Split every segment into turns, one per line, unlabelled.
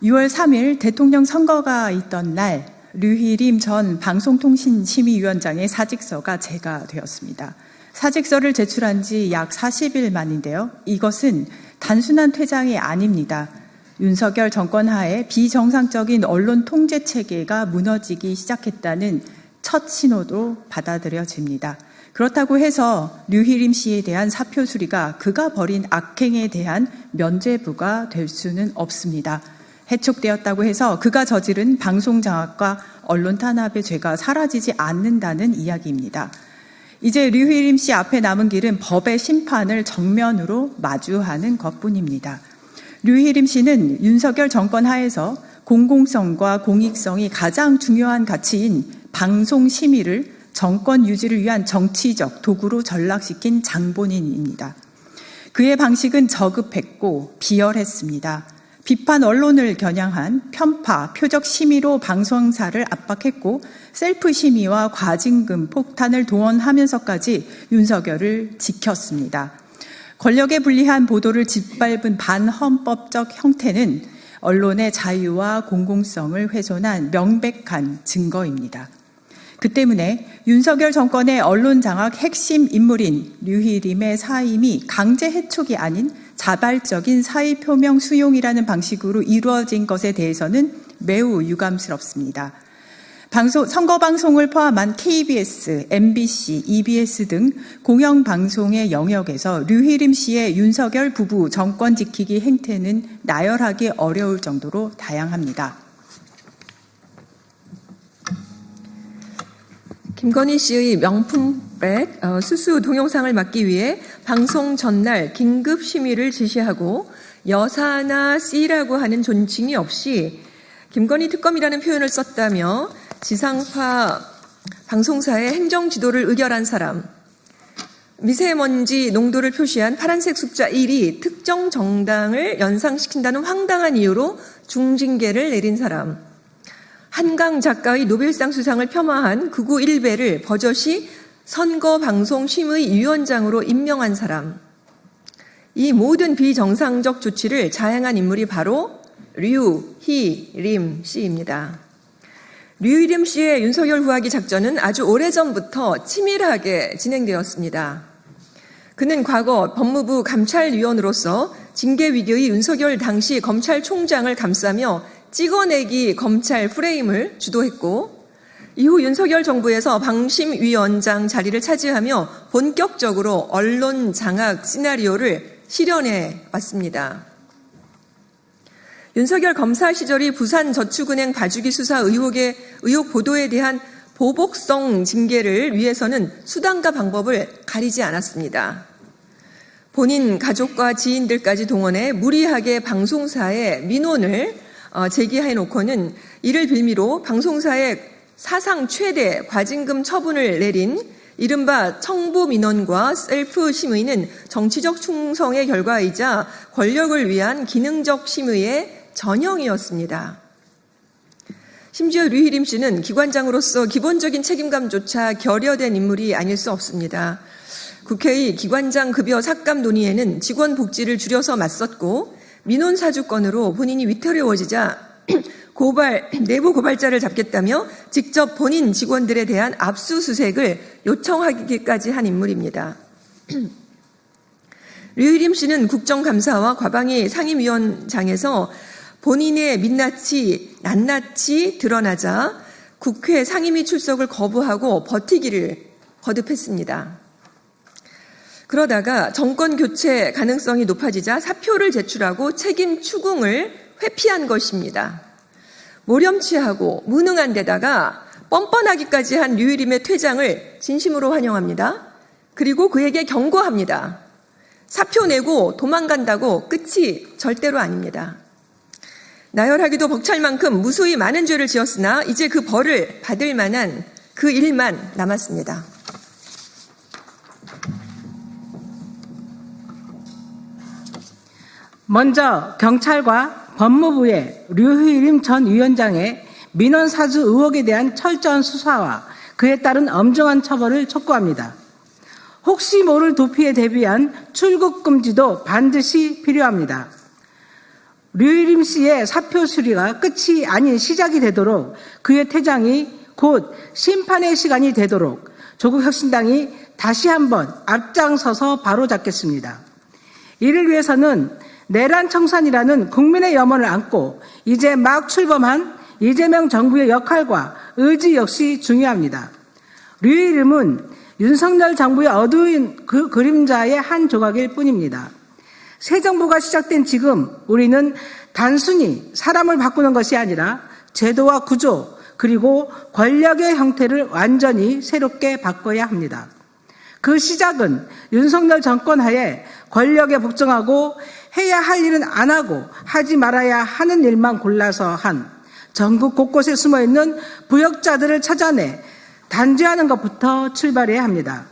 6월 3일 대통령 선거가 있던 날 류희림 전 방송통신심의위원장의 사직서가 제가 되었습니다. 사직서를 제출한 지 약 40일 만인데요. 이것은 단순한 퇴장이 아닙니다. 윤석열 정권 하에 비정상적인 언론 통제 체계가 무너지기 시작했다는 첫 신호도 받아들여집니다. 그렇다고 해서 류희림 씨에 대한 사표 수리가 그가 벌인 악행에 대한 면죄부가 될 수는 없습니다. 해촉되었다고 해서 그가 저지른 방송장악과 언론 탄압의 죄가 사라지지 않는다는 이야기입니다. 이제 류희림 씨 앞에 남은 길은 법의 심판을 정면으로 마주하는 것뿐입니다. 류희림 씨는 윤석열 정권 하에서 공공성과 공익성이 가장 중요한 가치인 방송 심의를 정권 유지를 위한 정치적 도구로 전락시킨 장본인입니다. 그의 방식은 저급했고 비열했습니다. 비판 언론을 겨냥한 편파, 표적 심의로 방송사를 압박했고 셀프 심의와 과징금 폭탄을 동원하면서까지 윤석열을 지켰습니다. 권력에 불리한 보도를 짓밟은 반헌법적 형태는 언론의 자유와 공공성을 훼손한 명백한 증거입니다. 그 때문에 윤석열 정권의 언론 장악 핵심 인물인 류희림의 사임이 강제 해촉이 아닌 자발적인 사의 표명 수용이라는 방식으로 이루어진 것에 대해서는 매우 유감스럽습니다. 선거 방송을 포함한 KBS, MBC, EBS 등 공영방송의 영역에서 류희림 씨의 윤석열 부부 정권 지키기 행태는 나열하기 어려울 정도로 다양합니다.
김건희 씨의 명품백 수수 동영상을 막기 위해 방송 전날 긴급 심의를 지시하고 여사나 C라고 하는 존칭이 없이 김건희 특검이라는 표현을 썼다며 지상파 방송사의 행정 지도를 의결한 사람, 미세먼지 농도를 표시한 파란색 숫자 1이 특정 정당을 연상시킨다는 황당한 이유로 중징계를 내린 사람, 한강 작가의 노벨상 수상을 폄하한 극우 1배를 버젓이 선거방송심의위원장으로 임명한 사람, 이 모든 비정상적 조치를 자행한 인물이 바로 류희림 씨입니다. 류희림 씨의 윤석열 후하기 작전은 아주 오래전부터 치밀하게 진행되었습니다. 그는 과거 법무부 감찰위원으로서 징계 위기의 윤석열 당시 검찰총장을 감싸며 찍어내기 검찰 프레임을 주도했고, 이후 윤석열 정부에서 방심위원장 자리를 차지하며 본격적으로 언론 장악 시나리오를 실현해 왔습니다. 윤석열 검사 시절의 부산저축은행 봐주기 수사 의혹 보도에 대한 보복성 징계를 위해서는 수단과 방법을 가리지 않았습니다. 본인 가족과 지인들까지 동원해 무리하게 방송사에 민원을 제기해놓고는 이를 빌미로 방송사에 사상 최대 과징금 처분을 내린 이른바 청부민원과 셀프 심의는 정치적 충성의 결과이자 권력을 위한 기능적 심의의 전형이었습니다. 심지어 류희림 씨는 기관장으로서 기본적인 책임감조차 결여된 인물이 아닐 수 없습니다. 국회의 기관장 급여 삭감 논의에는 직원 복지를 줄여서 맞섰고, 민원 사주건으로 본인이 위태로워지자 내부 고발자를 잡겠다며 직접 본인 직원들에 대한 압수수색을 요청하기까지 한 인물입니다. 류희림 씨는 국정감사와 과방위 상임위원장에서 본인의 민낯이 낱낱이 드러나자 국회 상임위 출석을 거부하고 버티기를 거듭했습니다. 그러다가 정권 교체 가능성이 높아지자 사표를 제출하고 책임 추궁을 회피한 것입니다. 모렴치하고 무능한 데다가 뻔뻔하기까지 한 류희림의 퇴장을 진심으로 환영합니다. 그리고 그에게 경고합니다. 사표 내고 도망간다고 끝이 절대로 아닙니다. 나열하기도 벅찰 만큼 무수히 많은 죄를 지었으나 이제 그 벌을 받을 만한 그 일만 남았습니다.
먼저 경찰과 법무부의 류희림 전 위원장의 민원 사주 의혹에 대한 철저한 수사와 그에 따른 엄중한 처벌을 촉구합니다. 혹시 모를 도피에 대비한 출국 금지도 반드시 필요합니다. 류일임 씨의 사표 수리가 끝이 아닌 시작이 되도록 그의 퇴장이 곧 심판의 시간이 되도록 조국혁신당이 다시 한번 앞장서서 바로잡겠습니다. 이를 위해서는 내란 청산이라는 국민의 염원을 안고 이제 막 출범한 이재명 정부의 역할과 의지 역시 중요합니다. 류일임은 윤석열 정부의 어두운 그 그림자의 한 조각일 뿐입니다. 새 정부가 시작된 지금 우리는 단순히 사람을 바꾸는 것이 아니라 제도와 구조 그리고 권력의 형태를 완전히 새롭게 바꿔야 합니다. 그 시작은 윤석열 정권 하에 권력에 복종하고 해야 할 일은 안 하고 하지 말아야 하는 일만 골라서 한 전국 곳곳에 숨어있는 부역자들을 찾아내 단죄하는 것부터 출발해야 합니다.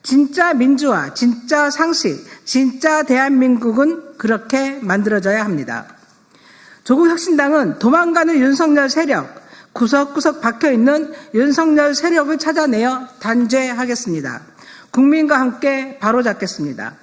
진짜 민주화, 진짜 상식, 진짜 대한민국은 그렇게 만들어져야 합니다. 조국혁신당은 도망가는 윤석열 세력, 구석구석 박혀있는 윤석열 세력을 찾아내어 단죄하겠습니다. 국민과 함께 바로잡겠습니다.